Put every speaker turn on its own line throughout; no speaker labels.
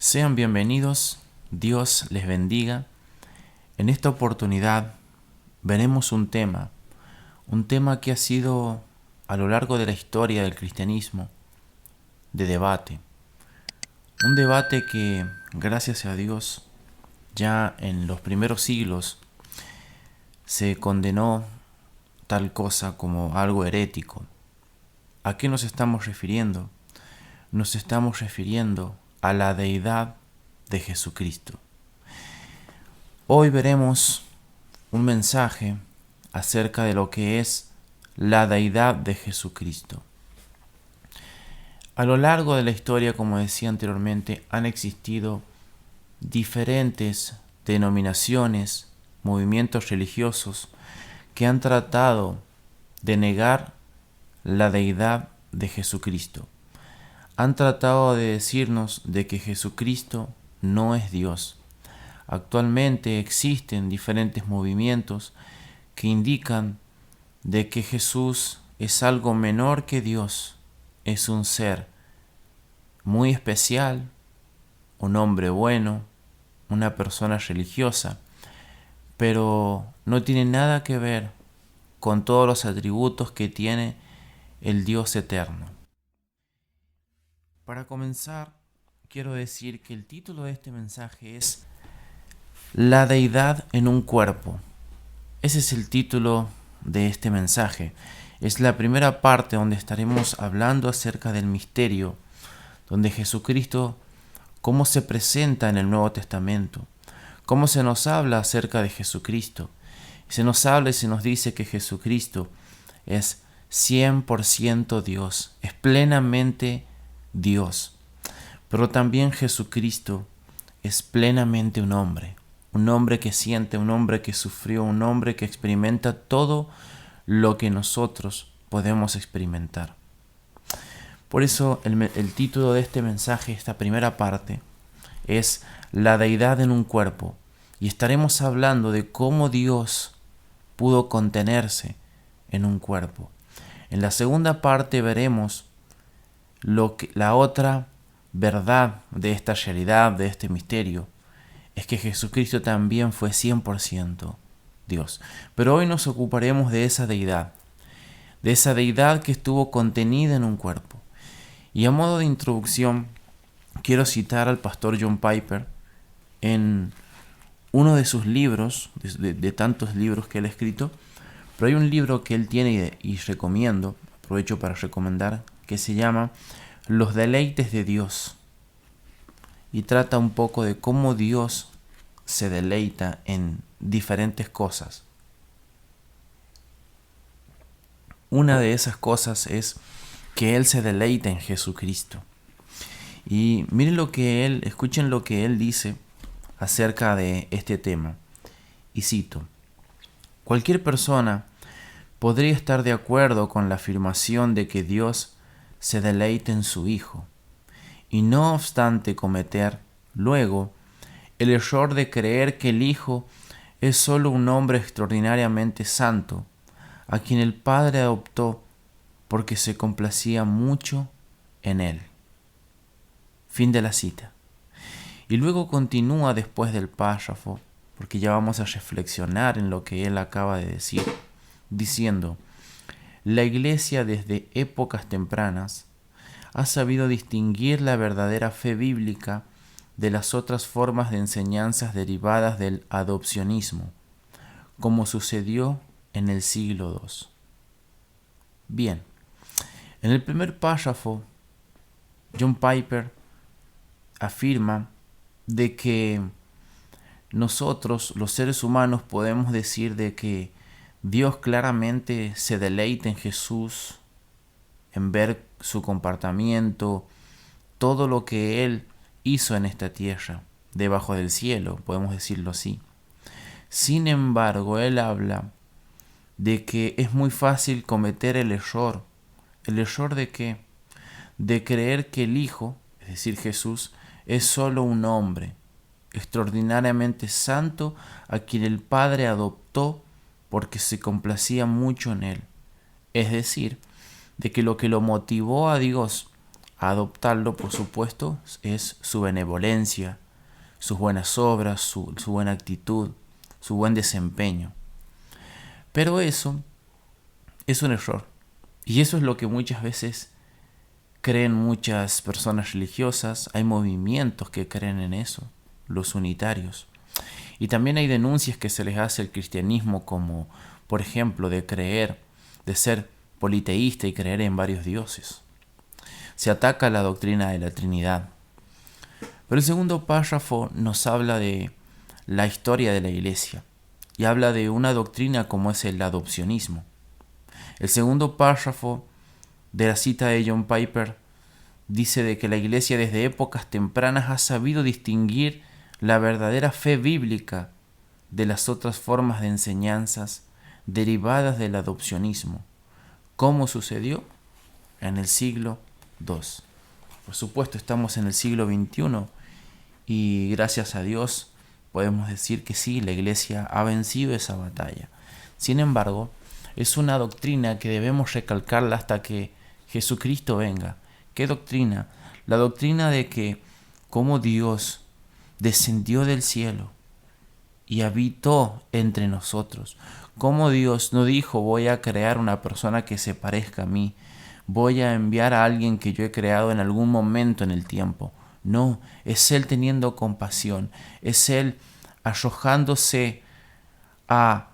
Sean bienvenidos, Dios les bendiga. En esta oportunidad veremos un tema que ha sido a lo largo de la historia del cristianismo de debate. Un debate que, gracias a Dios, ya en los primeros siglos se condenó tal cosa como algo herético. ¿A qué nos estamos refiriendo? Nos estamos refiriendo a la deidad de Jesucristo. Hoy veremos un mensaje acerca de lo que es la deidad de Jesucristo. A lo largo de la historia, como decía anteriormente, han existido diferentes denominaciones, movimientos religiosos que han tratado de negar la deidad de Jesucristo. Han tratado de decirnos de que Jesucristo no es Dios. Actualmente existen diferentes movimientos que indican de que Jesús es algo menor que Dios, es un ser muy especial, un hombre bueno, una persona religiosa, pero no tiene nada que ver con todos los atributos que tiene el Dios eterno. Para comenzar, quiero decir que el título de este mensaje es La deidad en un cuerpo. Ese es el título de este mensaje. Es la primera parte donde estaremos hablando acerca del misterio, donde Jesucristo, cómo se presenta en el Nuevo Testamento, cómo se nos habla acerca de Jesucristo. Se nos habla y se nos dice que Jesucristo es 100% Dios, es plenamente Dios. Pero también Jesucristo es plenamente un hombre que siente, un hombre que sufrió, un hombre que experimenta todo lo que nosotros podemos experimentar. Por eso el título de este mensaje, esta primera parte, es La deidad en un cuerpo, y estaremos hablando de cómo Dios pudo contenerse en un cuerpo. En la segunda parte veremos la otra verdad de esta realidad, de este misterio, es que Jesucristo también fue 100% Dios. Pero hoy nos ocuparemos de esa deidad que estuvo contenida en un cuerpo. Y a modo de introducción, quiero citar al pastor John Piper en uno de sus libros, de tantos libros que él ha escrito, pero hay un libro que él tiene y recomiendo, aprovecho para recomendar, que se llama Los deleites de Dios, y trata un poco de cómo Dios se deleita en diferentes cosas. Una de esas cosas es que Él se deleita en Jesucristo. Y miren escuchen lo que Él dice acerca de este tema. Y cito: cualquier persona podría estar de acuerdo con la afirmación de que Dios se deleita en su Hijo, y no obstante cometer, luego, el error de creer que el Hijo es solo un hombre extraordinariamente santo, a quien el Padre adoptó porque se complacía mucho en él. Fin de la cita. Y luego continúa después del párrafo, porque ya vamos a reflexionar en lo que él acaba de decir, diciendo: la Iglesia desde épocas tempranas ha sabido distinguir la verdadera fe bíblica de las otras formas de enseñanzas derivadas del adopcionismo, como sucedió en el siglo II. Bien, en el primer párrafo, John Piper afirma de que nosotros, los seres humanos, podemos decir de que Dios claramente se deleita en Jesús, en ver su comportamiento, todo lo que Él hizo en esta tierra, debajo del cielo, podemos decirlo así. Sin embargo, Él habla de que es muy fácil cometer el error. ¿El error de qué? De creer que el Hijo, es decir, Jesús, es solo un hombre extraordinariamente santo a quien el Padre adoptó porque se complacía mucho en él. Es decir, de que lo motivó a Dios Adoptarlo, por supuesto, es su benevolencia, sus buenas obras, su buena actitud, su buen desempeño. Pero eso es un error. Y eso es lo que muchas veces creen muchas personas religiosas. Hay movimientos que creen en eso, los unitarios. Y también hay denuncias que se les hace al cristianismo, como por ejemplo de ser politeísta y creer en varios dioses. Se ataca la doctrina de la Trinidad. Pero el segundo párrafo nos habla de la historia de la Iglesia y habla de una doctrina como es el adopcionismo. El segundo párrafo de la cita de John Piper dice de que la Iglesia desde épocas tempranas ha sabido distinguir la verdadera fe bíblica de las otras formas de enseñanzas derivadas del adopcionismo. ¿Cómo sucedió? En el siglo II. Por supuesto, estamos en el siglo XXI y gracias a Dios podemos decir que sí, la Iglesia ha vencido esa batalla. Sin embargo, es una doctrina que debemos recalcarla hasta que Jesucristo venga. ¿Qué doctrina? La doctrina de que como Dios descendió del cielo y habitó entre nosotros. Como Dios no dijo, voy a crear una persona que se parezca a mí, voy a enviar a alguien que yo he creado en algún momento en el tiempo. No, es Él teniendo compasión, es Él arrojándose a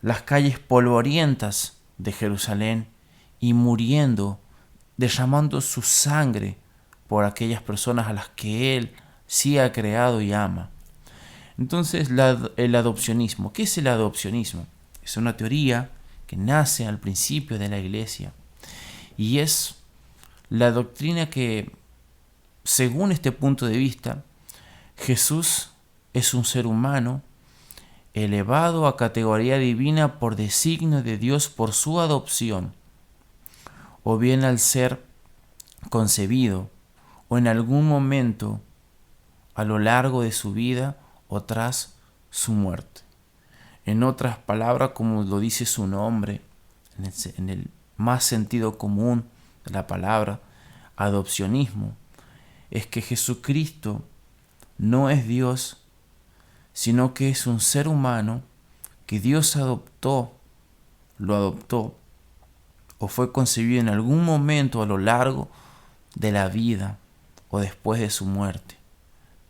las calles polvorientas de Jerusalén y muriendo, derramando su sangre por aquellas personas a las que Él sí ha creado y ama. Entonces, el adopcionismo. ¿Qué es el adopcionismo? Es una teoría que nace al principio de la Iglesia y es la doctrina que, según este punto de vista, Jesús es un ser humano elevado a categoría divina por designio de Dios por su adopción, o bien al ser concebido, o en algún momento a lo largo de su vida o tras su muerte. En otras palabras, como lo dice su nombre, en el más sentido común de la palabra, adopcionismo, es que Jesucristo no es Dios, sino que es un ser humano que Dios lo adoptó, o fue concebido en algún momento a lo largo de la vida o después de su muerte.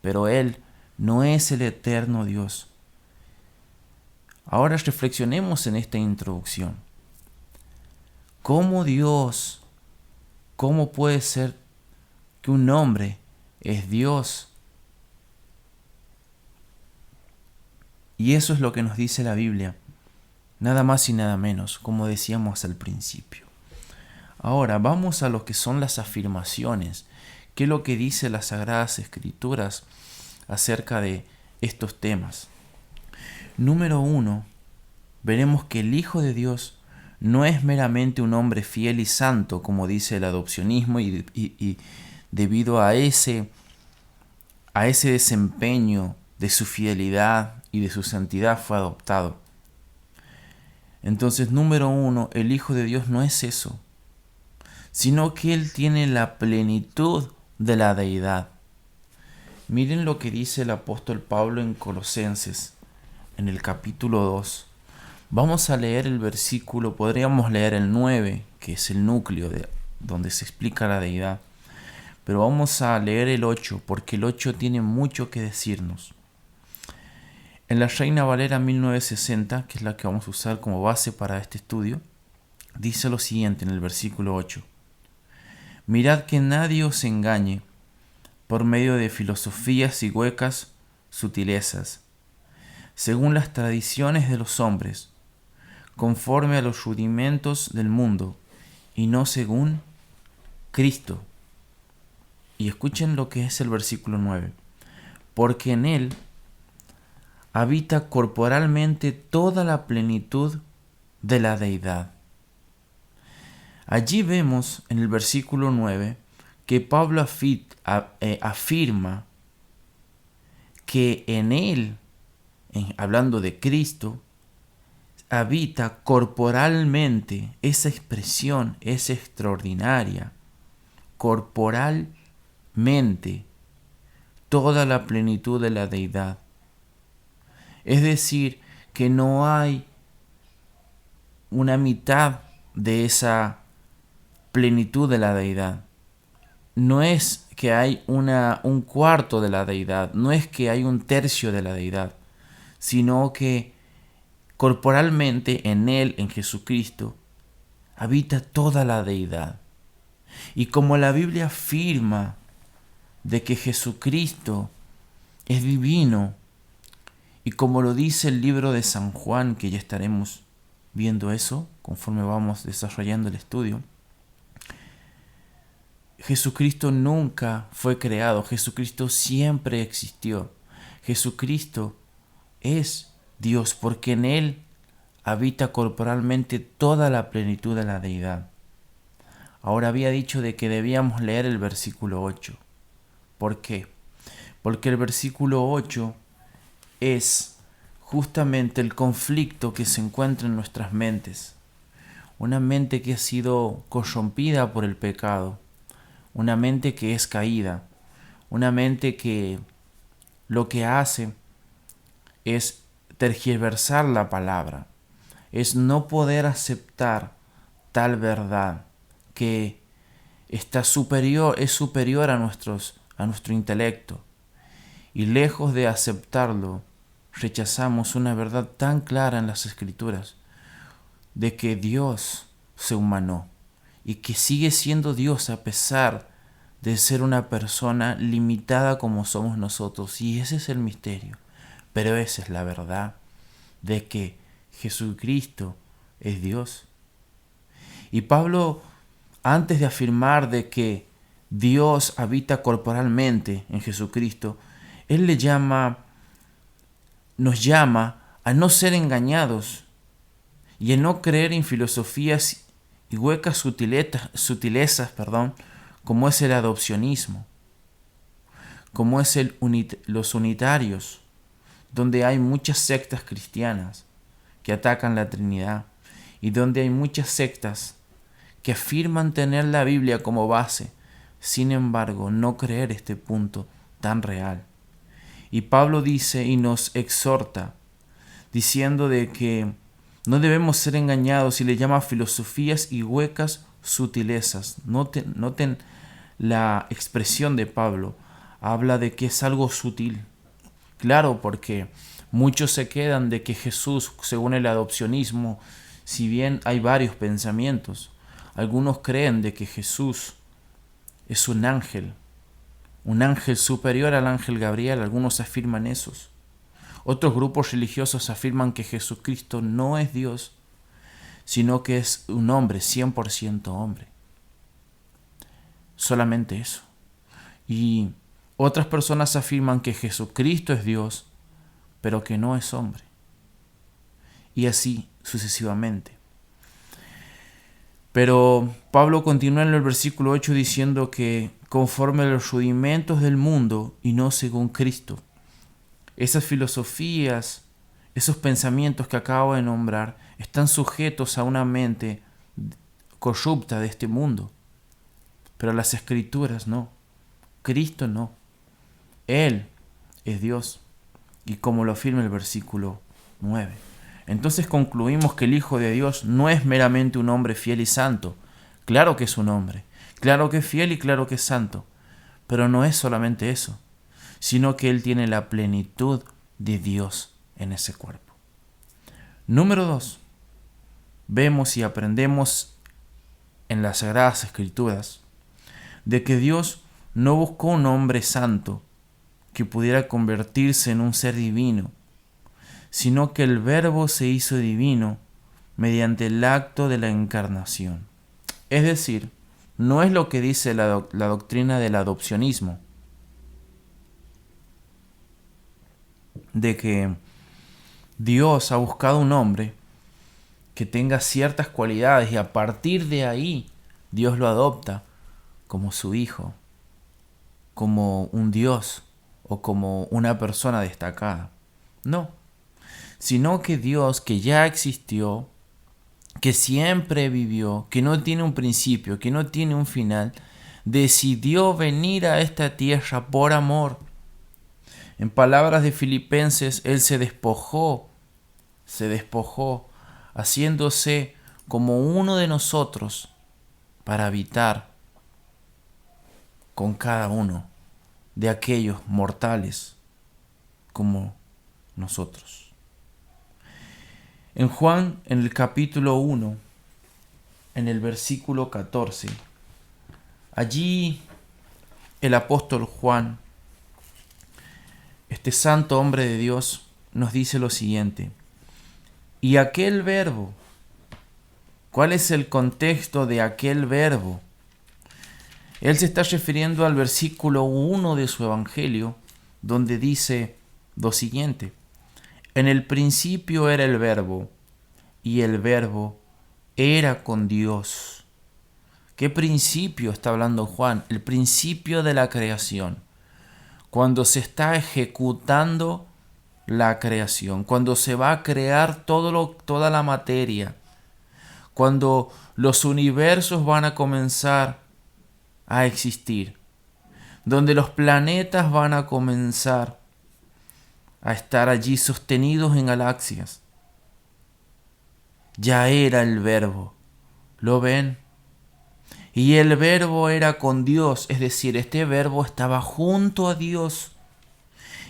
Pero Él no es el eterno Dios. Ahora reflexionemos en esta introducción. ¿Cómo Dios, cómo puede ser que un hombre es Dios? Y eso es lo que nos dice la Biblia, nada más y nada menos, como decíamos al principio. Ahora vamos a lo que son las afirmaciones, qué es lo que dice las Sagradas Escrituras acerca de estos temas. Número 1, veremos que el Hijo de Dios no es meramente un hombre fiel y santo, como dice el adopcionismo, y debido a ese desempeño de su fidelidad y de su santidad fue adoptado. Entonces, número 1, el Hijo de Dios no es eso, sino que Él tiene la plenitud de la deidad. Miren lo que dice el apóstol Pablo en Colosenses, en el capítulo 2. Vamos a leer el versículo, podríamos leer el 9, que es el núcleo de donde se explica la deidad. Pero vamos a leer el 8, porque el 8 tiene mucho que decirnos. En la Reina Valera 1960, que es la que vamos a usar como base para este estudio, dice lo siguiente en el versículo 8. Mirad que nadie os engañe por medio de filosofías y huecas sutilezas, según las tradiciones de los hombres, conforme a los rudimentos del mundo, y no según Cristo. Y escuchen lo que es el versículo 9. Porque en Él habita corporalmente toda la plenitud de la deidad. Allí vemos en el versículo 9 que Pablo afirma que en Él, hablando de Cristo, habita corporalmente. Esa expresión es extraordinaria. corporalmente toda la plenitud de la deidad. Es decir, que no hay una mitad de esa plenitud de la deidad. No es que hay un cuarto de la deidad, no es que hay un tercio de la deidad, sino que corporalmente en Él, en Jesucristo, habita toda la deidad. Y como la Biblia afirma de que Jesucristo es divino, y como lo dice el libro de San Juan, que ya estaremos viendo eso conforme vamos desarrollando el estudio, Jesucristo nunca fue creado, Jesucristo siempre existió. Jesucristo es Dios porque en Él habita corporalmente toda la plenitud de la deidad. Ahora había dicho de que debíamos leer el versículo 8. ¿Por qué? Porque el versículo 8 es justamente el conflicto que se encuentra en nuestras mentes. Una mente que ha sido corrompida por el pecado, una mente que es caída, una mente que lo que hace es tergiversar la palabra, es no poder aceptar tal verdad que es superior a nuestro intelecto. Y lejos de aceptarlo, rechazamos una verdad tan clara en las Escrituras de que Dios se humanó y que sigue siendo Dios a pesar de ser una persona limitada como somos nosotros. Y ese es el misterio. Pero esa es la verdad de que Jesucristo es Dios. Y Pablo, antes de afirmar de que Dios habita corporalmente en Jesucristo, él nos llama a no ser engañados y a no creer en filosofías y huecas sutilezas, como es el adopcionismo, como es los unitarios, donde hay muchas sectas cristianas que atacan la Trinidad y donde hay muchas sectas que afirman tener la Biblia como base, sin embargo no creer este punto tan real. Y Pablo dice y nos exhorta diciendo de que no debemos ser engañados y le llama filosofías y huecas sutilezas. Noten la expresión de Pablo. Habla de que es algo sutil. Claro, porque muchos se quedan de que Jesús, según el adopcionismo, si bien hay varios pensamientos, algunos creen de que Jesús es un ángel superior al ángel Gabriel, algunos afirman esos. Otros grupos religiosos afirman que Jesucristo no es Dios, sino que es un hombre, 100% hombre. Solamente eso. Y otras personas afirman que Jesucristo es Dios, pero que no es hombre. Y así sucesivamente. Pero Pablo continúa en el versículo 8 diciendo que conforme a los rudimentos del mundo y no según Cristo. Esas filosofías, esos pensamientos que acabo de nombrar, están sujetos a una mente corrupta de este mundo. Pero las Escrituras no. Cristo no. Él es Dios. Y como lo afirma el versículo 9. Entonces concluimos que el Hijo de Dios no es meramente un hombre fiel y santo. Claro que es un hombre. Claro que es fiel y claro que es santo. Pero no es solamente eso, sino que Él tiene la plenitud de Dios en ese cuerpo. Número 2. Vemos y aprendemos en las Sagradas Escrituras de que Dios no buscó un hombre santo que pudiera convertirse en un ser divino, sino que el Verbo se hizo divino mediante el acto de la encarnación. Es decir, no es lo que dice la doctrina del adopcionismo, de que Dios ha buscado un hombre que tenga ciertas cualidades y a partir de ahí Dios lo adopta como su hijo, como un Dios o como una persona destacada. No, sino que Dios, que ya existió, que siempre vivió, que no tiene un principio, que no tiene un final, decidió venir a esta tierra por amor. En palabras de Filipenses, Él se despojó, haciéndose como uno de nosotros para habitar con cada uno de aquellos mortales como nosotros. En Juan, en el capítulo 1, en el versículo 14, allí el apóstol Juan, este santo hombre de Dios, nos dice lo siguiente: y aquel verbo, ¿cuál es el contexto de aquel verbo? Él se está refiriendo al versículo 1 de su evangelio, donde dice lo siguiente: en el principio era el verbo, y el verbo era con Dios. ¿Qué principio está hablando Juan? El principio de la creación. Cuando se está ejecutando la creación, cuando se va a crear toda la materia, cuando los universos van a comenzar a existir, donde los planetas van a comenzar a estar allí sostenidos en galaxias. Ya era el verbo, ¿lo ven? Y el verbo era con Dios, es decir, este verbo estaba junto a Dios.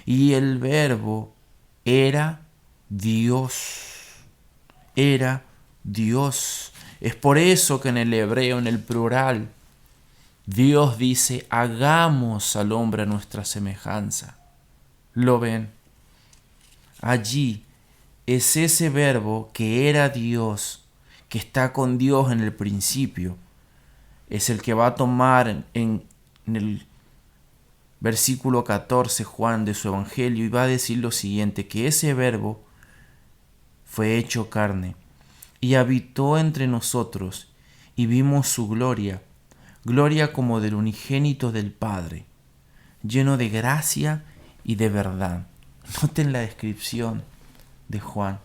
Y el verbo era Dios. Era Dios. Es por eso que en el hebreo, en el plural, Dios dice: hagamos al hombre a nuestra semejanza. ¿Lo ven? Allí es ese verbo que era Dios, que está con Dios en el principio. Es el que va a tomar en el versículo 14 Juan de su evangelio y va a decir lo siguiente: que ese verbo fue hecho carne y habitó entre nosotros, y vimos su gloria, gloria como del unigénito del Padre, lleno de gracia y de verdad. Noten la descripción de Juan.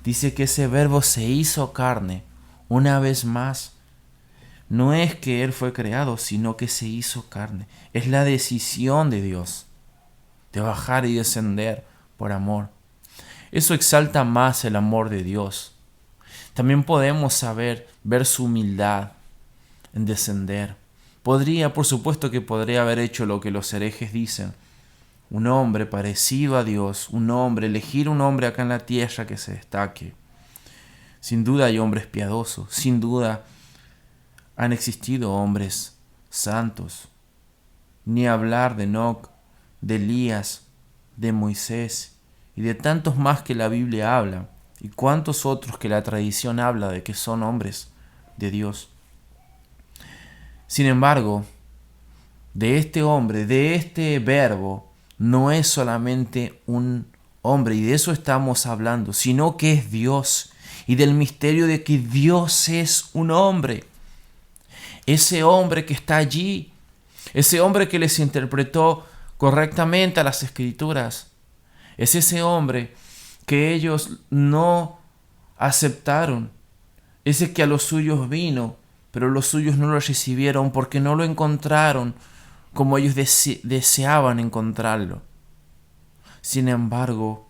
Dice que ese verbo se hizo carne. Una vez más, no es que Él fue creado, sino que se hizo carne. Es la decisión de Dios de bajar y descender por amor. Eso exalta más el amor de Dios. También podemos ver su humildad en descender. Por supuesto que podría haber hecho lo que los herejes dicen: un hombre parecido a Dios, elegir un hombre acá en la tierra que se destaque. Sin duda hay hombres piadosos, sin duda han existido hombres santos. Ni hablar de Enoc, de Elías, de Moisés y de tantos más que la Biblia habla, y cuántos otros que la tradición habla de que son hombres de Dios. Sin embargo, de este hombre, de este verbo, no es solamente un hombre, y de eso estamos hablando, sino que es Dios, y del misterio de que Dios es un hombre. Ese hombre que está allí, ese hombre que les interpretó correctamente a las Escrituras, es ese hombre que ellos no aceptaron, ese que a los suyos vino, pero los suyos no lo recibieron porque no lo encontraron como ellos deseaban encontrarlo. Sin embargo,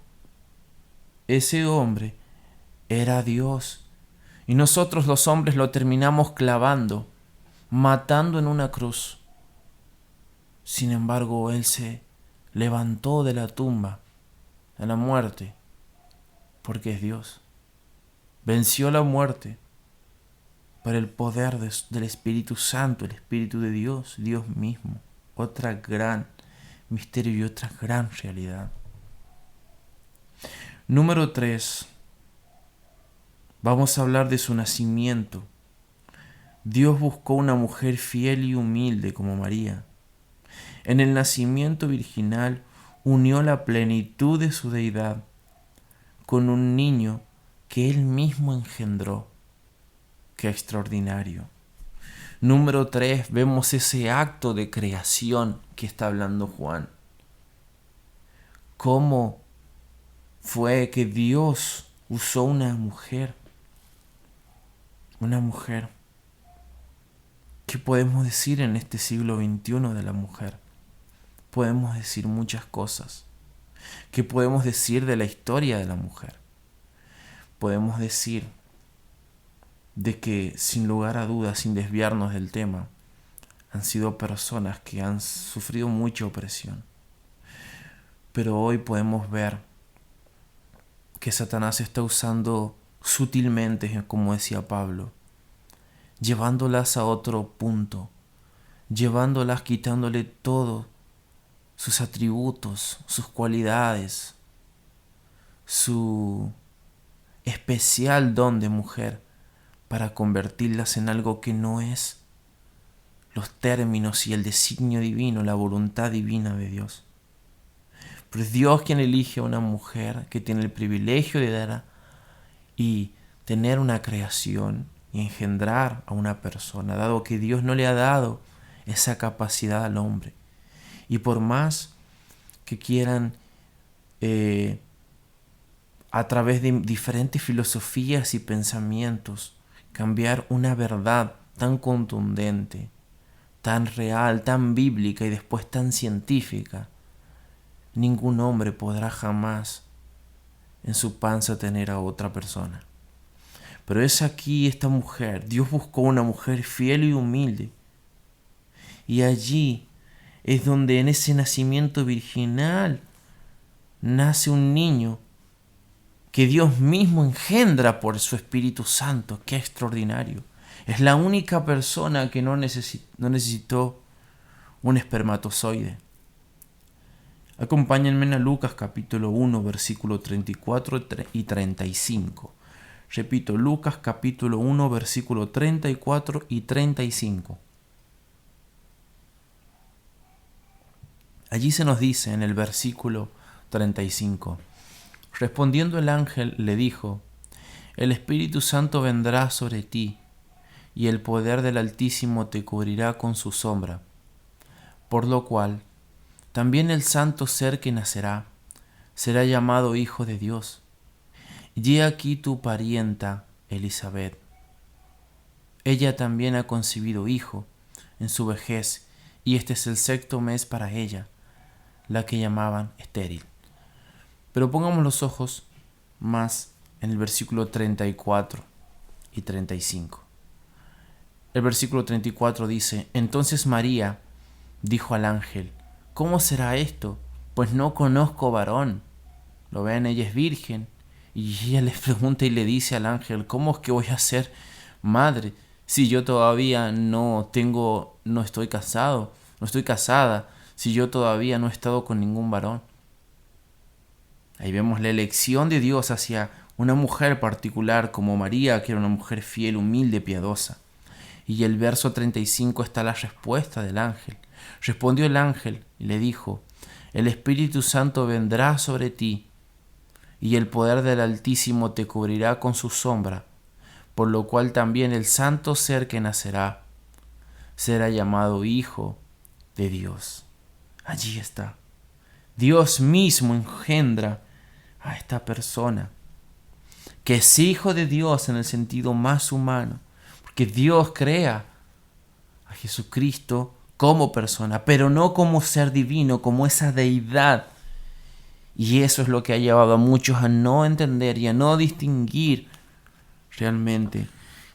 ese hombre era Dios, y nosotros los hombres lo terminamos clavando, matando en una cruz. Sin embargo, Él se levantó de la tumba, de la muerte, porque es Dios. Venció la muerte por el poder del Espíritu Santo, el Espíritu de Dios, Dios mismo. Otra gran misterio y otra gran realidad. Número 3. Vamos a hablar de su nacimiento. Dios buscó una mujer fiel y humilde como María. En el nacimiento virginal unió la plenitud de su deidad con un niño que Él mismo engendró. ¡Qué extraordinario! Número 3, vemos ese acto de creación que está hablando Juan. ¿Cómo fue que Dios usó una mujer? Una mujer. ¿Qué podemos decir en este siglo XXI de la mujer? Podemos decir muchas cosas. ¿Qué podemos decir de la historia de la mujer? Podemos decir de que, sin lugar a dudas, sin desviarnos del tema, han sido personas que han sufrido mucha opresión. Pero hoy podemos ver que Satanás está usando sutilmente, como decía Pablo, llevándolas a otro punto, llevándolas, quitándole todo, sus atributos, sus cualidades, su especial don de mujer, para convertirlas en algo que no es los términos y el designio divino, la voluntad divina de Dios. Pero es Dios quien elige a una mujer que tiene el privilegio de dar y tener una creación y engendrar a una persona, dado que Dios no le ha dado esa capacidad al hombre. Y por más que quieran a través de diferentes filosofías y pensamientos cambiar una verdad tan contundente, tan real, tan bíblica y después tan científica, ningún hombre podrá jamás en su panza tener a otra persona. Pero es aquí esta mujer. Dios buscó una mujer fiel y humilde. Y allí es donde en ese nacimiento virginal nace un niño que Dios mismo engendra por su Espíritu Santo. ¡Qué extraordinario! Es la única persona que no necesitó un espermatozoide. Acompáñenme a Lucas capítulo 1, versículo 34 y 35. Repito, Lucas capítulo 1, versículo 34 y 35. Allí se nos dice en el versículo 35. Respondiendo el ángel le dijo: El Espíritu Santo vendrá sobre ti, y el poder del Altísimo te cubrirá con su sombra. Por lo cual, también el santo ser que nacerá será llamado Hijo de Dios. Y he aquí tu parienta Elisabet. Ella también ha concebido hijo en su vejez, y este es el 6º mes para ella, la que llamaban estéril. Pero pongamos los ojos más en el versículo 34 y 35. El versículo 34 dice: Entonces María dijo al ángel: ¿Cómo será esto? Pues no conozco varón. Lo ven, ella es virgen. Y ella le pregunta y le dice al ángel: ¿Cómo es que voy a ser madre si yo todavía no estoy casado, no estoy casada, si yo todavía no he estado con ningún varón? Ahí vemos la elección de Dios hacia una mujer particular como María, que era una mujer fiel, humilde, piadosa. Y el verso 35 está la respuesta del ángel. Respondió el ángel y le dijo: El Espíritu Santo vendrá sobre ti, y el poder del Altísimo te cubrirá con su sombra, por lo cual también el santo ser que nacerá será llamado Hijo de Dios. Allí está. Dios mismo engendra a esta persona, que es hijo de Dios en el sentido más humano, porque Dios crea a Jesucristo como persona, pero no como ser divino, como esa deidad. Y eso es lo que ha llevado a muchos a no entender y a no distinguir realmente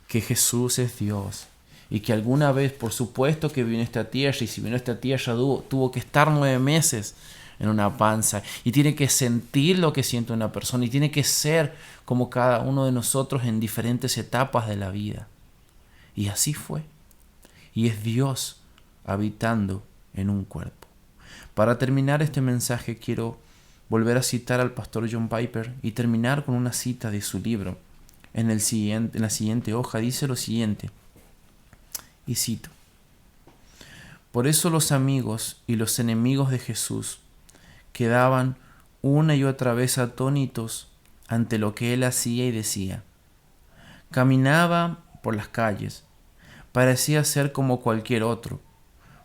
que Jesús es Dios. Y que alguna vez, por supuesto, que vino a esta tierra, y si vino a esta tierra tuvo que estar 9 meses en una panza, y tiene que sentir lo que siente una persona, y tiene que ser como cada uno de nosotros en diferentes etapas de la vida. Y así fue. Y es Dios habitando en un cuerpo. Para terminar este mensaje quiero volver a citar al pastor John Piper y terminar con una cita de su libro. En la siguiente hoja dice lo siguiente, y cito: Por eso los amigos y los enemigos de Jesús quedaban una y otra vez atónitos ante lo que él hacía y decía. Caminaba por las calles, parecía ser como cualquier otro,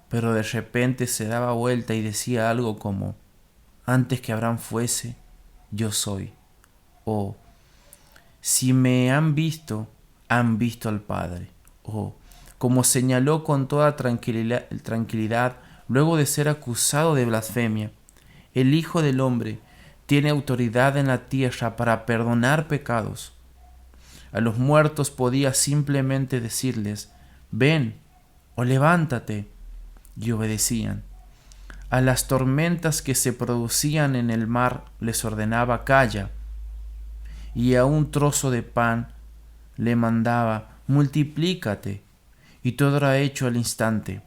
pero de repente se daba vuelta y decía algo como: antes que Abraham fuese, yo soy. O si me han visto al Padre. O como señaló con toda tranquilidad luego de ser acusado de blasfemia. El Hijo del Hombre tiene autoridad en la tierra para perdonar pecados. A los muertos podía simplemente decirles: ven o levántate, y obedecían. A las tormentas que se producían en el mar les ordenaba: calla, y a un trozo de pan le mandaba: multiplícate, y todo era hecho al instante.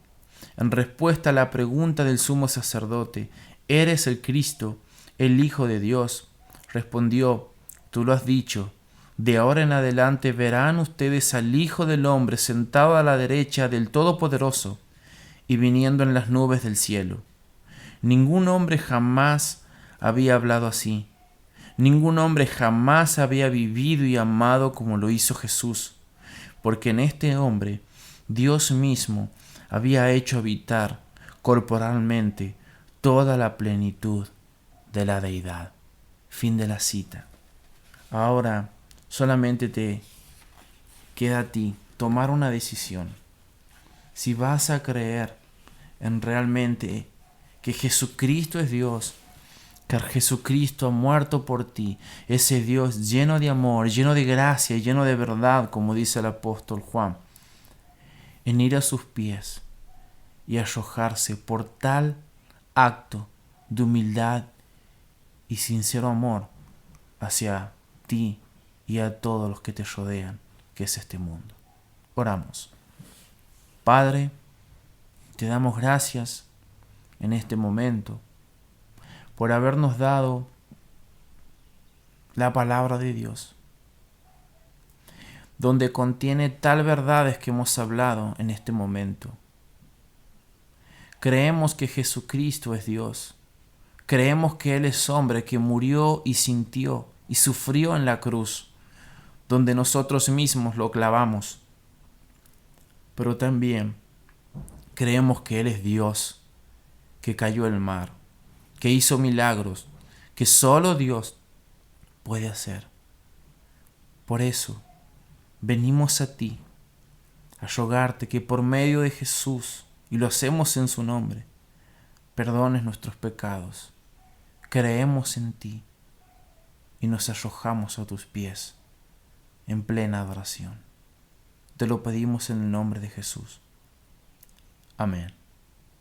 En respuesta a la pregunta del sumo sacerdote: ¿eres el Cristo, el Hijo de Dios?, respondió: tú lo has dicho. De ahora en adelante verán ustedes al Hijo del Hombre sentado a la derecha del Todopoderoso y viniendo en las nubes del cielo. Ningún hombre jamás había hablado así. Ningún hombre jamás había vivido y amado como lo hizo Jesús, porque en este hombre Dios mismo había hecho habitar corporalmente toda la plenitud de la deidad. Fin de la cita. Ahora solamente te queda a ti tomar una decisión. Si vas a creer en realmente que Jesucristo es Dios, que Jesucristo ha muerto por ti, ese Dios lleno de amor, lleno de gracia y lleno de verdad, como dice el apóstol Juan, en ir a sus pies y arrojarse por tal acto de humildad y sincero amor hacia ti y a todos los que te rodean, que es este mundo. Oramos. Padre, te damos gracias en este momento por habernos dado la palabra de Dios, donde contiene tal verdades que hemos hablado en este momento. Creemos que Jesucristo es Dios. Creemos que Él es hombre que murió y sintió y sufrió en la cruz, donde nosotros mismos lo clavamos. Pero también creemos que Él es Dios, que cayó el mar, que hizo milagros, que solo Dios puede hacer. Por eso venimos a ti a rogarte que por medio de Jesús, y lo hacemos en su nombre, perdones nuestros pecados. Creemos en ti y nos arrojamos a tus pies en plena adoración. Te lo pedimos en el nombre de Jesús. Amén.